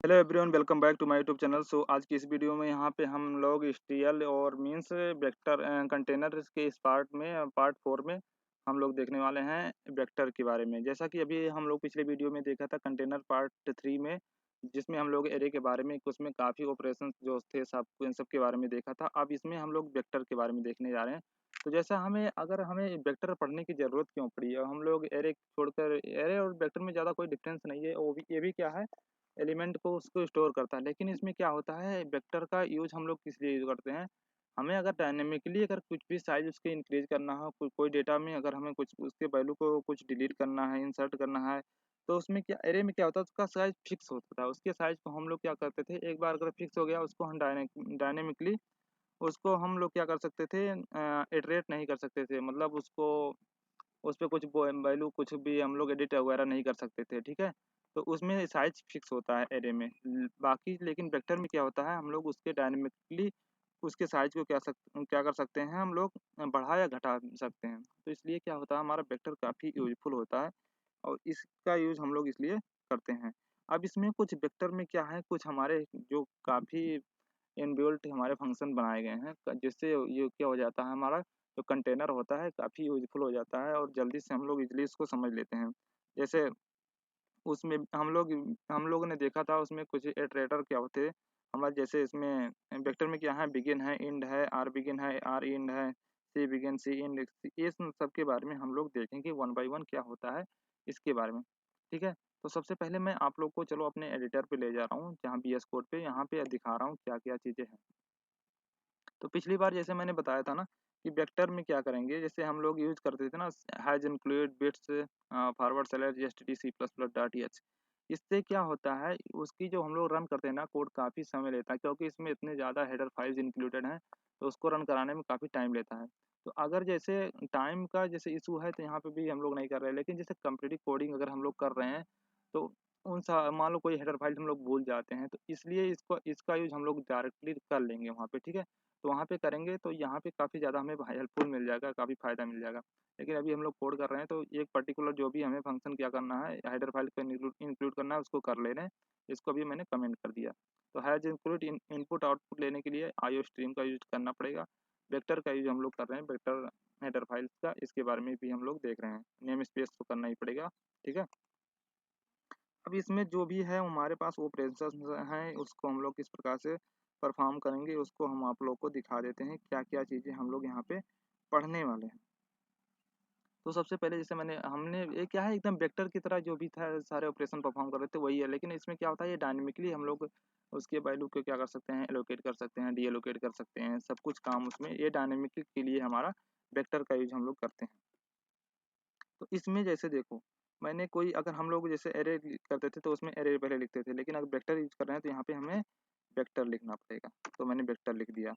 Hello everyone, welcome back to my YouTube channel. So आज की इस वीडियो में यहाँ पे हम लोग एचटीएल और मीन्स वेक्टर कंटेनर के इस पार्ट 4 में हम लोग देखने वाले हैं वेक्टर के बारे में। जैसा कि अभी हम लोग पिछले वीडियो में देखा था कंटेनर पार्ट 3 में, जिसमें हम लोग एरे के बारे में, उसमें काफ़ी ऑपरेशन जो थे सब इन सब के बारे में देखा था। अब इसमें हम लोग वेक्टर के बारे में देखने जा रहे हैं। तो जैसा हमें वेक्टर पढ़ने की ज़रूरत क्यों पड़ी है, हम लोग एरे छोड़कर, एरे और वेक्टर में ज़्यादा कोई डिफरेंस नहीं है। वो भी ये भी क्या है, एलिमेंट को उसको स्टोर करता है। लेकिन इसमें क्या होता है, वेक्टर का यूज़ हम लोग किस लिए यूज़ करते हैं, हमें अगर डायनेमिकली अगर कुछ भी साइज़ उसके इंक्रीज़ करना हो, कोई डेटा में अगर हमें कुछ उसके वैल्यू को कुछ डिलीट करना है, इंसर्ट करना है, तो उसमें क्या एरे में क्या होता है, उसका साइज़ फिक्स होता था। उसके साइज़ को हम लोग क्या करते थे, एक बार अगर फिक्स हो गया उसको हम डायनेमिकली उसको हम लोग क्या कर सकते थे, इटरेट नहीं कर सकते थे। मतलब उसको उसपे कुछ वैल्यू कुछ भी हम लोग एडिट वगैरह नहीं कर सकते थे, ठीक है? तो उसमें साइज़ फिक्स होता है एरे में। बाकी लेकिन वेक्टर में क्या होता है, हम लोग उसके डायनामिकली उसके साइज़ को क्या कर सकते हैं, हम लोग बढ़ा या घटा सकते हैं। तो इसलिए क्या होता है, हमारा वेक्टर काफ़ी यूज़फुल होता है और इसका यूज़ हम लोग इसलिए करते हैं। अब इसमें कुछ वेक्टर में क्या है, कुछ हमारे जो काफ़ी इनबिल्ट हमारे फंक्शन बनाए गए हैं, जिससे ये क्या हो जाता है, हमारा जो कंटेनर होता है काफ़ी यूज़फुल हो जाता है और जल्दी से हम लोग इज़िली इसको समझ लेते हैं। जैसे उसमें हम लोगों ने देखा था, उसमें कुछ इटरेटर क्या होते हैं हमारे, जैसे इसमें वेक्टर में क्या है, बिगिन है, एंड है, आर बिगिन है, आर एंड है, सी बिगिन, सी एंड। ये सब के बारे में हम लोग देखेंगे वन बाय वन क्या होता है इसके बारे में, ठीक है? तो सबसे पहले मैं आप लोग को चलो अपने एडिटर पे ले जा रहा हूँ, जहाँ बीएस कोड पे, यहाँ पे दिखा रहा हूँ क्या-क्या चीज़ें हैं। तो पिछली बार जैसे मैंने बताया था ना कि वेक्टर में क्या करेंगे, जैसे हम लोग यूज़ करते थे ना, has included bits forward slash HTTC plus plus dot H. इससे क्या होता है, उसकी जो हम लोग रन करते हैं ना कोड, काफ़ी समय लेता है, क्योंकि इसमें इतने ज़्यादा हेडर फाइल्स इंक्लूडेड हैं, तो उसको रन कराने में काफ़ी टाइम लेता है। तो अगर जैसे टाइम का जैसे इशू है, तो यहाँ पे भी हम लोग नहीं कर रहे हैं। लेकिन जैसे कम्पिटिटिव कोडिंग अगर हम लोग कर रहे हैं, तो उन सा मान लो कोई हेडर फाइल हम लोग भूल जाते हैं, तो इसलिए इसका यूज़ हम लोग डायरेक्टली कर लेंगे वहाँ पे, ठीक है? तो वहाँ पे करेंगे तो यहाँ पे काफ़ी ज़्यादा हमें हेल्पफुल मिल जाएगा, काफ़ी फ़ायदा मिल जाएगा। लेकिन अभी हम लोग कोड कर रहे हैं, तो एक पर्टिकुलर जो भी हमें फ़ंक्शन क्या करना है, हेडर फ़ाइल को इंक्लूड इंक्लूड करना है, उसको कर ले रहे हैं। इसको भी मैंने कमेंट कर दिया। तो हैज़ इंक्लूड इनपुट आउटपुट लेने के लिए आईओ स्ट्रीम का यूज़ करना पड़ेगा। वेक्टर का यूज़ हम लोग कर रहे हैं, वेक्टर हेडर फाइल्स का, इसके बारे में भी हम लोग देख रहे हैं। नेम स्पेस तो करना ही पड़ेगा, ठीक है? अब इसमें जो भी है हमारे पास ऑपरेशंस हैं, उसको हम लोग किस प्रकार से परफॉर्म करेंगे, उसको हम आप लोग को दिखा देते हैं, क्या-क्या चीज़ें हम लोग यहाँ पे पढ़ने वाले हैं। तो सबसे पहले जैसे हमने ये क्या है, एकदम वेक्टर की तरह जो भी था सारे ऑपरेशन परफॉर्म कर रहे थे वही है, लेकिन इसमें क्या होता है, ये डायनामिकली हम लोग उसके वैल्यू को क्या कर सकते हैं, एलोकेट कर सकते हैं, डीएलोकेट कर सकते हैं, सब कुछ काम उसमें ये डायनामिक के लिए हमारा वेक्टर का यूज़ हम लोग करते हैं। तो इसमें जैसे देखो, मैंने कोई अगर हम लोग जैसे एरे करते थे तो उसमें एरे पहले लिखते थे, लेकिन अगर वेक्टर यूज़ कर रहे हैं तो यहाँ पे हमें वेक्टर लिखना पड़ेगा। तो मैंने वेक्टर लिख दिया।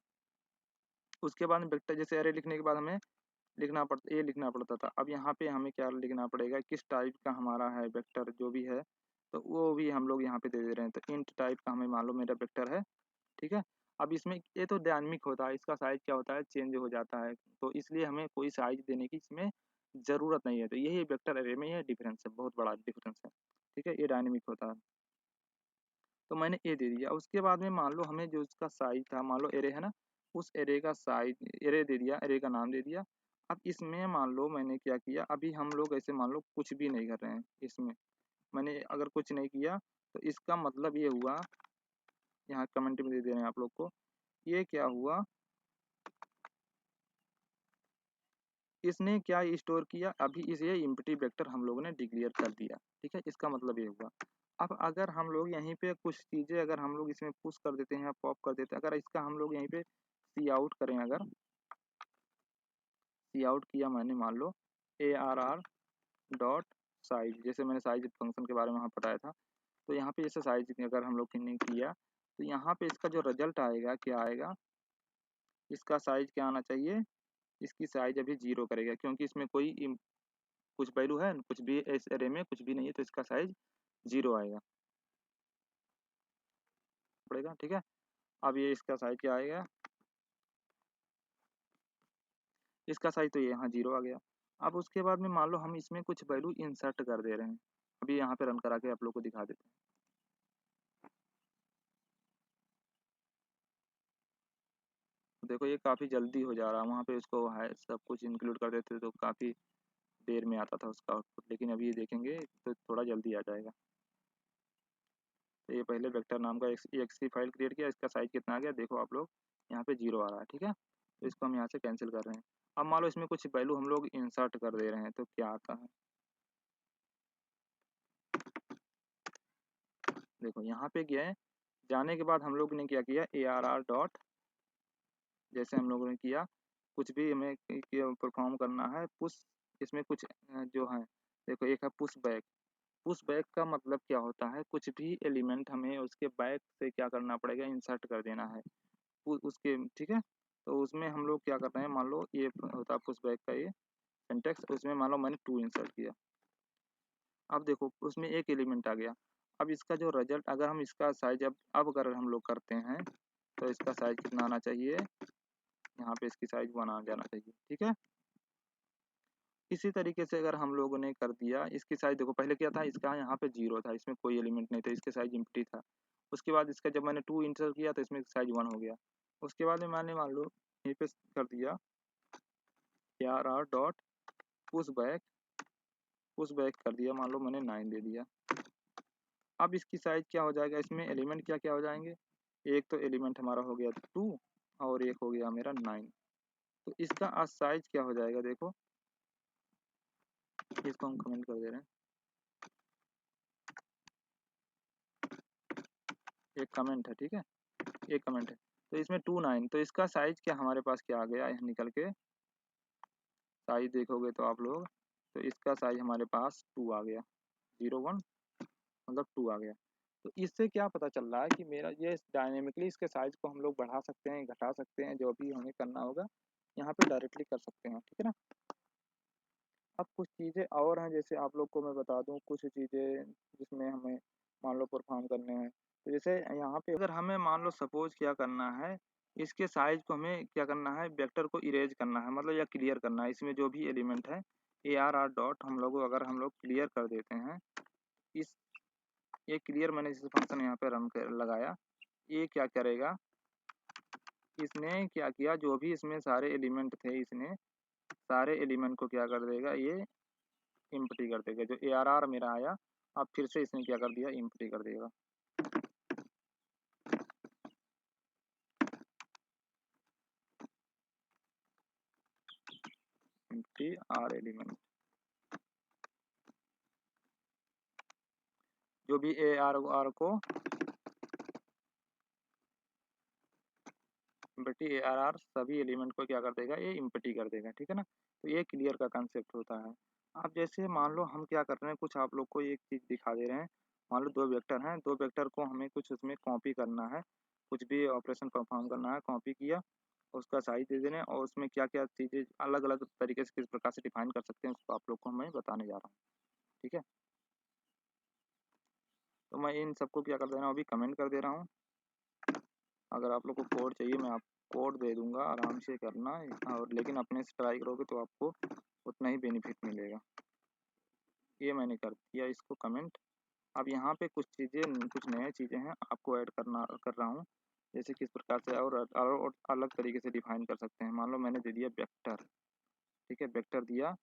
उसके बाद वेक्टर जैसे एरे लिखने के बाद हमें ये लिखना पड़ता था। अब यहाँ पे हमें क्या लिखना पड़ेगा, किस टाइप का हमारा है वेक्टर जो भी है, तो वो भी हम लोग यहाँ पे दे दे रहे हैं। तो इंट टाइप का हमें मान लो मेरा वेक्टर है, ठीक है? अब इसमें ये तो डायनामिक होता है, इसका साइज़ क्या होता है, चेंज हो जाता है। तो इसलिए हमें कोई साइज़ देने की इसमें ज़रूरत नहीं है। तो यही वेक्टर एरे में ये डिफ़रेंस है, बहुत बड़ा डिफ़रेंस है। ठीक है? ये डायनामिक होता है। तो मैंने ये दे दिया। उसके बाद में मान लो हमें जो उसका साइज़ था, मान लो एरे है ना, उस एरे का साइज़ एरे दे दिया, एरे का नाम दे दिया। अब इसमें मान लो मैंने क्या किया, अभी हम लोग ऐसे मान लो कुछ भी नहीं कर रहे हैं इसमें। मैंने अगर कुछ नहीं किया, तो इसका मतलब ये हुआ, यहाँ कमेंट में दे दे रहे हैं आप लोग को, ये क्या हुआ, इसने क्या स्टोर किया, अभी इसे एम्प्टी वेक्टर हम लोगों ने डिक्लेयर कर दिया, ठीक है? इसका मतलब ये हुआ। अब अगर हम लोग यहीं पे कुछ चीज़ें अगर हम लोग इसमें पुश कर देते हैं या पॉप कर देते हैं, अगर इसका हम लोग यहीं पे सी आउट करें, अगर सी आउट किया मैंने, मान लो ARR डॉट साइज़, जैसे मैंने साइज़ फंक्शन के बारे में वहाँ बताया था, तो यहाँ पे जैसे साइज़ अगर हम लोग ने किया, तो यहाँ पे इसका जो रिज़ल्ट आएगा, क्या आएगा, इसका साइज़ क्या आना चाहिए, इसकी साइज़ अभी 0 करेगा, क्योंकि इसमें कोई कुछ वैल्यू है, कुछ भी इस एरे में कुछ भी नहीं है, तो इसका साइज़ 0 आएगा पड़ेगा, ठीक है? अब ये इसका साइज़ क्या आएगा, इसका साइज़ तो ये यहाँ 0 आ गया। अब उसके बाद में मान लो हम इसमें कुछ वैल्यू इंसर्ट कर दे रहे हैं। अभी यहाँ पे रन करा के आप लोग को दिखा देते हैं। देखो ये काफ़ी जल्दी हो जा रहा है, वहाँ पे उसको है सब कुछ इंक्लूड कर देते तो काफ़ी देर में आता था उसका आउटपुट, लेकिन अभी ये देखेंगे तो थोड़ा जल्दी आ जाएगा। तो ये पहले वेक्टर नाम का एक्स फाइल क्रिएट किया, इसका साइज कितना आ गया देखो आप लोग, यहाँ पे 0 आ रहा है, ठीक है। तो इसको हम यहाँ से कैंसिल कर रहे हैं। अब मान लो इसमें कुछ वैल्यू हम लोग इंसर्ट कर दे रहे हैं तो क्या आता है, देखो यहाँ पे गया है, जाने के बाद हम लोग ने क्या किया, ARR डॉट, जैसे हम लोगों ने किया कुछ भी हमें परफॉर्म करना है पुश, इसमें कुछ जो है देखो, एक है पुश बैक। पुश बैक का मतलब क्या होता है, कुछ भी एलिमेंट हमें उसके बैक से क्या करना पड़ेगा, इंसर्ट कर देना है उसके, ठीक है। तो उसमें हम लोग क्या कर रहे हैं, मान लो ये होता है पुश बैक का ये सिंटेक्स, उसमें मान लो मैंने 2 इंसर्ट किया। अब देखो उसमें एक एलिमेंट आ गया। अब इसका जो रिजल्ट, अगर हम इसका साइज अब अगर हम लोग करते हैं तो इसका साइज कितना आना चाहिए, यहाँ पे इसकी साइज 1 आ जाना चाहिए, ठीक है। इसी तरीके से अगर हम लोगों ने कर दिया, इसकी साइज देखो पहले क्या था, इसका यहाँ पे 0 था, इसमें कोई एलिमेंट नहीं था, इसके साइज एम्प्टी था। उसके बाद इसका जब मैंने 2 इंटर किया तो इसमें साइज 1 हो गया। उसके बाद में मैंने मान लो यहीं पे कर दिया ARR डॉट पुश बैक कर दिया, मान लो मैंने 9 दे दिया। अब इसकी साइज क्या हो जाएगा, इसमें एलिमेंट क्या क्या हो जाएंगे, एक तो एलिमेंट हमारा हो गया 2 और एक हो गया मेरा 9। तो इसका आज साइज क्या हो जाएगा देखो, इसको हम कमेंट कर दे रहे हैं, एक कमेंट है, ठीक है, एक कमेंट है। तो इसमें 2 9, तो इसका साइज क्या हमारे पास क्या आ गया निकल के, साइज देखोगे तो आप लोग, तो इसका साइज हमारे पास 2 आ गया, 01 मतलब 2 आ गया। तो इससे क्या पता चल रहा है कि मेरा ये डायनेमिकली इसके साइज को हम लोग बढ़ा सकते हैं, घटा सकते हैं, जो भी हमें करना होगा यहाँ पे डायरेक्टली कर सकते हैं, ठीक है ना। अब कुछ चीज़ें और हैं, जैसे आप लोग को मैं बता दूं कुछ चीज़ें जिसमें हमें मान लो परफॉर्म करने हैं। तो जैसे यहाँ पे अगर हमें मान लो सपोज क्या करना है, इसके साइज को हमें क्या करना है, वेक्टर को इरेज करना है, मतलब या क्लियर करना है, इसमें जो भी एलिमेंट है ARR डॉट हम लोग अगर हम लोग क्लियर कर देते हैं, इस ये क्लियर मैंने जैसे फंक्शन यहाँ पे रन कर लगाया, ये क्या करेगा, इसने क्या किया, जो भी इसमें सारे एलिमेंट थे, इसने सारे एलिमेंट को क्या कर देगा, ये एम्प्टी कर देगा। जो ARR मेरा आया, अब फिर से इसने क्या कर दिया, एम्प्टी कर देगा। एम्प्टी आर एलिमेंट, जो भी ARR को एम्प्टी ARR सभी एलिमेंट को क्या कर देगा, ये एम्प्टी कर देगा, ठीक है ना। तो ये क्लियर का कंसेप्ट होता है। अब जैसे मान लो हम क्या कर रहे हैं, कुछ आप लोग को एक चीज़ दिखा दे रहे हैं, मान लो 2 वेक्टर हैं, 2 वेक्टर को हमें कुछ उसमें कॉपी करना है, कुछ भी ऑपरेशन परफॉर्म करना है, कॉपी किया, उसका साइज दे दे रहे हैं, और उसमें क्या-क्या चीज़ें अलग-अलग तरीके से किस प्रकार से डिफाइन कर सकते हैं, उसको आप लोग को मैं बताने जा रहा हूँ, ठीक है। तो मैं इन सबको क्या कर दे रहा हूँ, अभी कमेंट कर दे रहा हूँ। अगर आप लोग को कोड चाहिए मैं आप कोड दे दूंगा, आराम से करना, और लेकिन अपने से ट्राई करोगे तो आपको उतना ही बेनिफिट मिलेगा। ये मैंने कर दिया इसको कमेंट। अब यहाँ पे कुछ चीज़ें, कुछ नए चीज़ें हैं आपको ऐड कर रहा हूँ, जैसे किस प्रकार से और अलग तरीके से डिफाइन कर सकते हैं। मान लो मैंने दे दिया वेक्टर, ठीक है, वेक्टर दिया।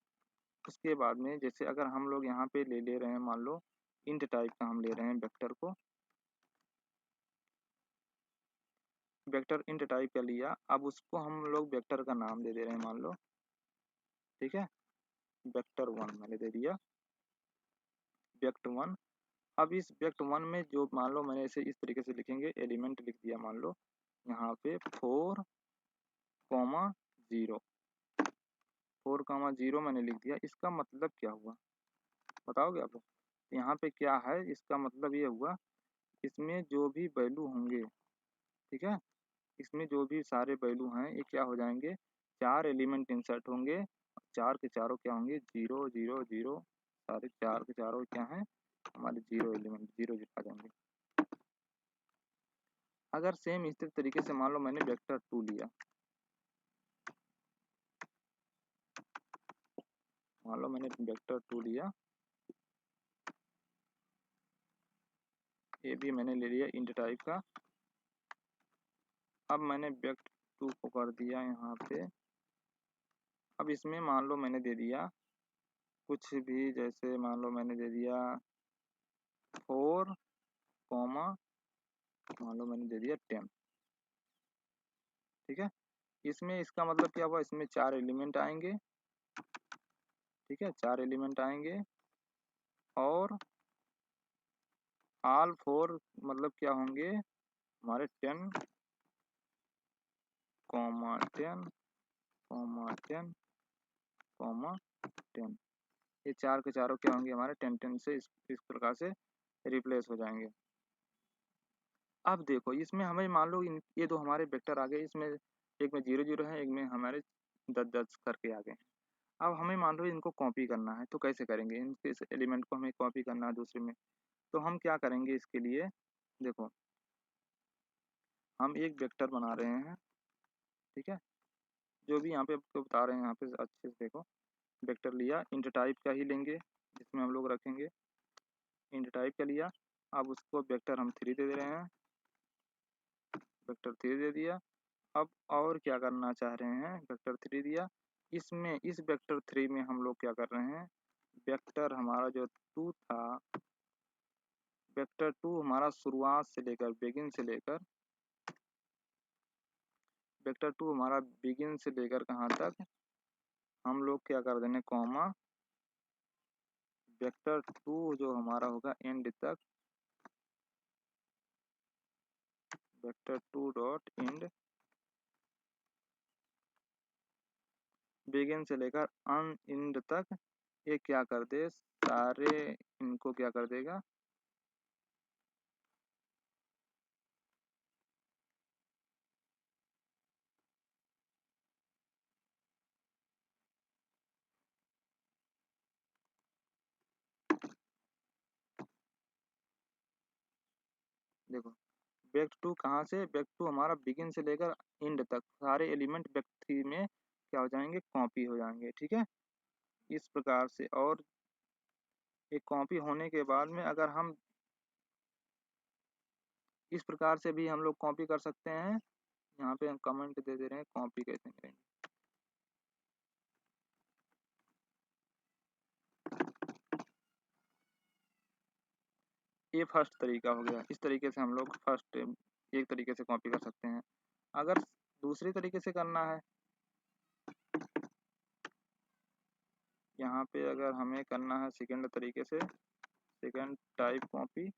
उसके बाद में जैसे अगर हम लोग यहाँ पे ले रहे हैं, मान लो इंट टाइप का हम ले रहे हैं वेक्टर को, वेक्टर इंट टाइप का लिया, अब उसको हम लोग वेक्टर का नाम दे रहे हैं, मान लो, ठीक है, वेक्टर 1 मैंने दे दिया, वेक्ट 1। अब इस वेक्ट 1 में जो मान लो मैंने इसे इस तरीके से लिखेंगे, एलिमेंट लिख दिया, मान लो यहाँ पे 4,0, 4,0 मैंने लिख दिया। इसका मतलब क्या हुआ बताओगे आप लोग, यहाँ पे क्या है, इसका मतलब ये हुआ, इसमें जो भी वैल्यू होंगे, ठीक है, इसमें जो भी सारे वैल्यू हैं ये क्या हो जाएंगे, 4 एलिमेंट इंसर्ट होंगे, 4 के चारों क्या होंगे, 0 0 0, सारे 4 के चारों क्या हैं हमारे 0 एलिमेंट, 0 आ जाएंगे। अगर सेम इसी तरीके से मान लो मैंने वेक्टर 2 लिया, मान लो मैंने वेक्टर 2 लिया, ये भी मैंने ले लिया इंट टाइप का। अब मैंने 2 को कर दिया यहाँ पे। अब इसमें मान लो मैंने दे दिया कुछ भी, जैसे मान लो मैंने दे दिया 4 कॉमा मान लो मैंने दे दिया 10। ठीक है, इसमें इसका मतलब क्या हुआ, इसमें 4 एलिमेंट आएंगे। ठीक है, 4 एलिमेंट आएंगे और ऑल 4 मतलब क्या होंगे हमारे 10 कॉमा 10 कॉमा 10 कॉमा 10। ये चार के चारों क्या होंगे हमारे 10 से इस प्रकार से रिप्लेस हो जाएंगे। अब देखो इसमें हमें मान लो ये दो हमारे वेक्टर आ गए, इसमें एक में 0 0 है, एक में हमारे 10 10 करके आ गए हैं। अब हमें मान लो इनको कॉपी करना है, तो कैसे करेंगे, इनके इस एलिमेंट को हमें कॉपी करना है दूसरे में। तो हम क्या करेंगे इसके लिए, देखो हम एक वेक्टर बना रहे हैं। ठीक है, जो भी यहाँ पे आपको बता रहे हैं यहाँ पे अच्छे से देखो। वेक्टर लिया, इंट टाइप का ही लेंगे जिसमें हम लोग रखेंगे, इंट टाइप का लिया। अब उसको वेक्टर हम 3 दे रहे हैं, वेक्टर 3 दे दिया। अब और क्या करना चाह रहे हैं, वेक्टर 3 दिया, इसमें इस वेक्टर 3 में हम लोग क्या कर रहे हैं, वेक्टर हमारा जो 2 था, वेक्टर 2 हमारा शुरुआत से लेकर बिगिन से लेकर, वेक्टर 2 हमारा बिगिन से लेकर कहाँ तक हम लोग क्या कर देंगे कॉमा, वेक्टर 2 जो हमारा होगा एंड तक, वेक्टर 2 डॉट एंड बिगिन से लेकर अन एंड तक, ये क्या कर दे सारे इनको क्या कर देगा, देखो वेक्टर 2 कहाँ से, वेक्टर 2 हमारा बिगिन से लेकर एंड तक सारे एलिमेंट वेक्टर 3 में क्या हो जाएंगे, कॉपी हो जाएंगे। ठीक है, इस प्रकार से। और एक कॉपी होने के बाद में अगर हम इस प्रकार से भी हम लोग कॉपी कर सकते हैं, यहाँ पे हम कमेंट दे दे रहे हैं कॉपी कैसे करेंगे। ये फर्स्ट तरीका हो गया, इस तरीके से हम लोग फर्स्ट एक तरीके से कॉपी कर सकते हैं। अगर दूसरी तरीके से करना है, यहाँ पे अगर हमें करना है सेकंड तरीके से, सेकंड टाइप कॉपी,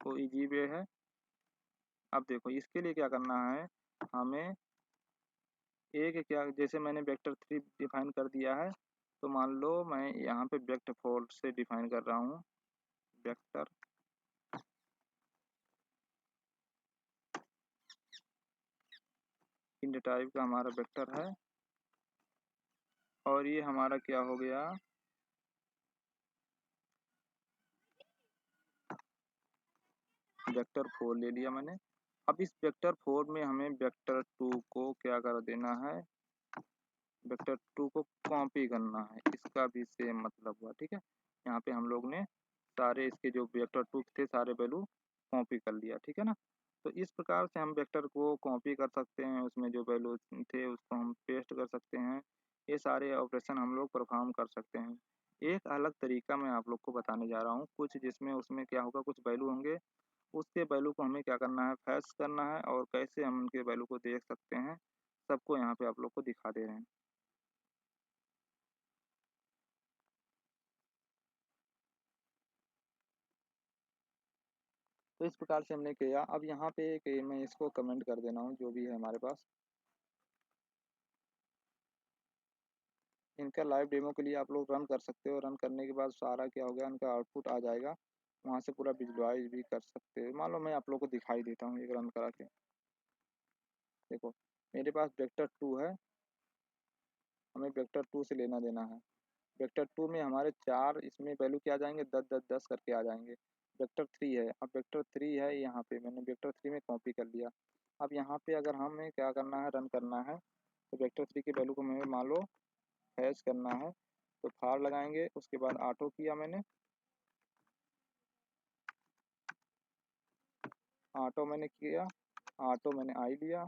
तो इजी वे है। अब देखो इसके लिए क्या करना है, हमें एक क्या, जैसे मैंने वेक्टर 3 डिफाइन कर दिया है, तो मान लो मैं यहाँ पे वेक्टर 4 से डिफाइन कर रहा हूँ, वेक्टर इंट टाइप का हमारा वेक्टर है, और ये हमारा क्या हो गया, वेक्टर 4 ले लिया मैंने। अब इस वेक्टर 4 में हमें वेक्टर 2 को क्या कर देना है, वेक्टर 2 को कॉपी करना है, इसका भी सेम मतलब हुआ। ठीक है, यहाँ पे हम लोग ने सारे इसके जो वेक्टर 2 थे सारे वैल्यू कॉपी कर लिया। ठीक है ना, तो इस प्रकार से हम वेक्टर को कॉपी कर सकते हैं, उसमें जो वैल्यू थे उसको हम पेस्ट कर सकते हैं, ये सारे ऑपरेशन हम लोग परफॉर्म कर सकते हैं। एक अलग तरीका मैं आप लोग को बताने जा रहा हूँ कुछ, जिसमें उसमें क्या होगा, कुछ वैल्यू होंगे, उसके वैल्यू को हमें क्या करना है, फैच करना है, और कैसे हम उनके वैल्यू को देख सकते हैं, सबको यहाँ पे आप लोग को दिखा दे रहे हैं। तो इस प्रकार से हमने किया। अब यहाँ पे एक मैं इसको कमेंट कर देना हूँ जो भी है हमारे पास, इनका लाइव डेमो के लिए आप लोग रन कर सकते हो। रन करने के बाद सारा क्या हो गया, इनका आउटपुट आ जाएगा, वहाँ से पूरा विजुअलाइज भी कर सकते हो। मान लो मैं आप लोग को दिखाई देता हूँ एक रन करा के, देखो मेरे पास वेक्टर 2 है, हमें वेक्टर 2 से लेना देना है। वेक्टर 2 में हमारे 4 इसमें वैल्यू क्या आ जाएंगे, 10 10 10 करके आ जाएंगे। वेक्टर 3 है, अब वेक्टर 3 है यहाँ पे मैंने वेक्टर 3 में कॉपी कर लिया। अब यहाँ पे अगर हमें क्या करना है, रन करना है, तो वेक्टर 3 की वैल्यू को हमें मान लो हैश करना है, तो फार लगाएंगे, उसके बाद ऑटो किया मैंने, ऑटो मैंने किया, ऑटो मैंने आई लिया,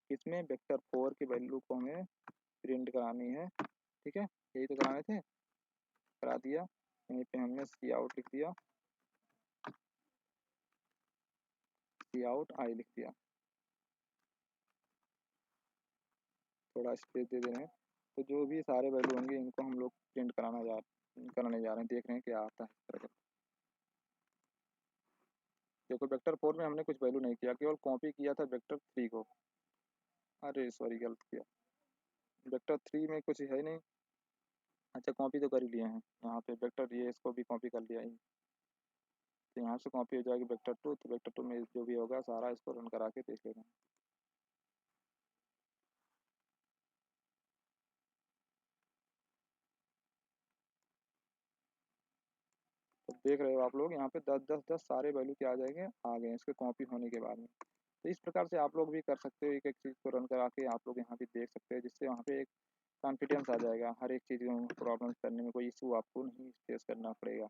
इसमें वेक्टर 4 की वैल्यू को हमें प्रिंट करानी है। ठीक है, यही तो कराने थे, करा दिया। यहीं पे हमने सी आउट लिख दिया, सी आउट आई लिख दिया, थोड़ा स्पेस दे दे रहे हैं। तो जो भी सारे वैल्यू होंगे इनको हम लोग प्रिंट कराने जा रहे हैं, देख रहे हैं क्या आता है इस तरह का। देखो वेक्टर 4 में हमने कुछ वैल्यू नहीं किया, केवल कॉपी किया था वेक्टर 3 को। अरे सॉरी, गलत किया, वेक्टर 3 में कुछ है नहीं। अच्छा, कॉपी तो कर ही लिए हैं यहाँ पे वेक्टर, ये इसको भी कॉपी कर लिया ही। तो यहाँ से कॉपी हो जाएगी वेक्टर 2, तो वेक्टर 2 में जो भी होगा सारा इसको रन करा के देख लेना। तो देख रहे हो आप लोग यहाँ पे 10 10 10 सारे वैल्यू क्या आ जाएंगे, आ गए इसके कॉपी होने के बाद में। तो इस प्रकार से आप लोग भी कर सकते हो, एक एक चीज़ को रन करा के आप लोग यहाँ पे देख सकते हो, जिससे वहाँ पे एक कॉन्फिडेंस आ जाएगा, हर एक चीज़ में प्रॉब्लम करने में कोई इशू आपको नहीं फेस करना पड़ेगा।